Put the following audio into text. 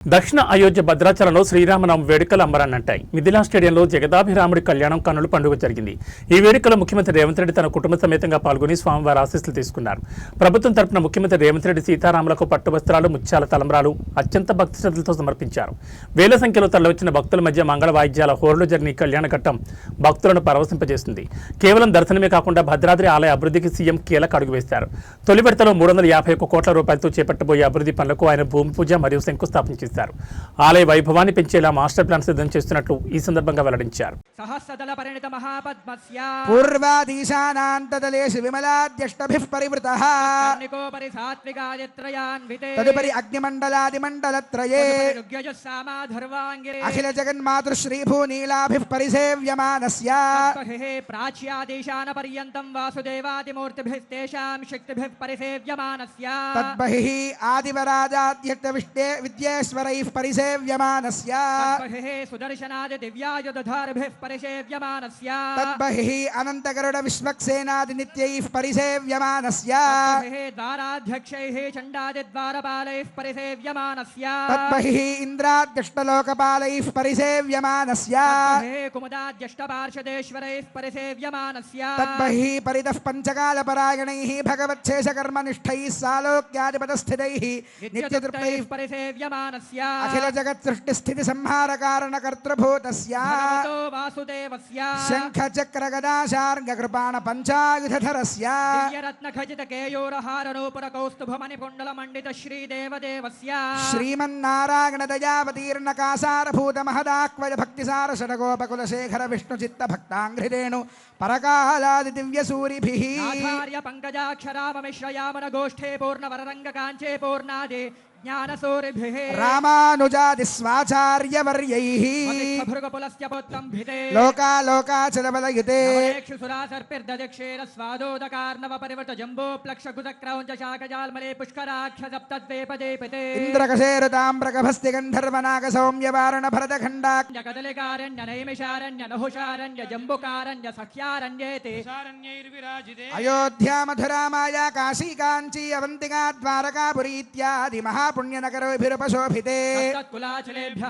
దక్షిణ అయోధ్య భద్రాచలంలో శ్రీరామనవమి వేడుకలు అంబరాన్నంటాయి. మిథిలా స్టేడియంలో జగదాభిరాముడి కళ్యాణం కన్నుల పండుగ జరిగింది. ఈ వేడుకలో ముఖ్యమంత్రి రేవంత్ రెడ్డి తన కుటుంబ సమేతంగా పాల్గొని స్వామివారి ఆశీస్సులు తీసుకున్నారు. ప్రభుత్వం తరపున ముఖ్యమంత్రి రేవంత్ రెడ్డి సీతారాములకు పట్టు వస్త్రాలు, ముత్యాల తలంబ్రాలు అత్యంత భక్తి శ్రద్ధలతో సమర్పించారు. వేల సంఖ్యలో తరలివచ్చిన భక్తుల మధ్య మంగళ వాయిద్యాల హోరులో జరిగిన కళ్యాణ ఘట్టం భక్తులను పరవశింపజేసింది. కేవలం దర్శనమే కాకుండా భద్రాద్రి ఆలయ అభివృద్ధికి సీఎం కీలక అడుగు వేశారు. తొలి విడతలో 351 కోట్ల రూపాయలతో చేపట్టబోయే అభివృద్ధి పనులకు ఆయన భూమి పూజ మరియు శంకుస్థాపన చేశారు. ఆలయ వైభవాన్ని పెంచేలా మాస్టర్ ప్లాన్ సిద్ధం చేస్తున్నట్లు ఈ సందర్భంగా వెల్లడించారు. సహస్రదళ పరిణిత మహాపద్మస్య పూర్వాదీశానాంతదలేషు విమలాద్యష్టభిః పరివృతః కర్ణికోపరి సాత్వికాయత్రయాన్వితే తదుపరి అగ్నిమండలాదిమండలత్రయే రుగ్యజస్సామాధర్వాంగిరే అఖిల జగన్మాతృశ్రీభూనీలాభిః పరిసేవ్యమానస్య తద్బహిః ప్రాచ్యాదేశాన పర్యంతం వాసుదేవాదిమూర్తిభిస్తేషాం శక్తిభిః పరిసేవ్యమానస్య తద్బహిః ఆదివరాజాద్యక్త విద్యేశ్వరైః పరిసేవ్యమానస్య తద్బహిః సుదర్శనాది దివ్యాయుధధారిభిః పరిసేవ్యమానస్య తద్బహిః అనంతగరుడ విశ్వక్సేనాది నిత్యైః పరిసేవ్యమానస్య తద్బహిః ద్వారాధ్యక్షైః చండాది ద్వారపాలైః పరిసేవ్యమానస్య తద్బహిః ఇంద్రాద్యష్టలోకపాలైః పరిసేవ్యమానస్య తద్బహిః కుముదాద్యష్టపార్షదేశ్వరైః పరిసేవ్యమానస్య తద్బహిః పరితః పంచకాలపరాయణైః భగవచ్ఛేషకర్మనిష్ఠైः సాలోక్యాధిపతస్థితైః నిత్యతృప్తైః పరిసేవ్యమానస్య అఖిల జగత్ సృష్టి స్థితి సంహార కారణ కర్తృభూతస్య భగవతో వాసుదేవస్య శంఖ చక్ర గదాశార్ంగ కృపాణ పంచాయుధరస్య దివ్యరత్న ఖచిత కేయూరహార నూపుర కౌస్తుభమణి కుండల మండిత శ్రీదేవదేవస్య శ్రీమన్నారాయణ దయావతీర్ణ కాసారభూత మహదాక్వయ భక్తిసార షడగోపకుల శేఖర విష్ణు చిత్త భక్తాంఘ్రిరేణు పరకాలాది దివ్య సూరిభిః ఆచార్య పంకజాక్షరామమిశ్రయామన గోష్ఠే పూర్ణ వరరంగ కాంచే పూర్ణాది జ్ఞానసూరిభిః రామానుజాది స్వాచార్యవర్యైః భృగపులస్య పుత్రంభితే లోకాలోకాచలబలయుతే సురాసర్పిర్దక్షేణ స్వాదోదకార్ణవ పరివృత జంబో ప్లక్ష కుతక్రౌంచ శాకజాల్మలే పుష్కరాక్ష సప్తద్వేపదేపితే ఇంద్రకశేరుతామ్రకభస్తి గంధర్వనాగ సౌమ్యవారణ భరతఖండాక్ కదలికారణ్య నైమిషారణ్య నహుషారణ్య జంబుకారణ్య సఖ్యారణ్యేతే అయోధ్యా మధురా మాయా కాశీ కాంచీ అవంతికా ద్వారకాపురీ ఇత్యాది మహాపుణ్యనగరోభిరుపశోభితే కులాచలేభ్య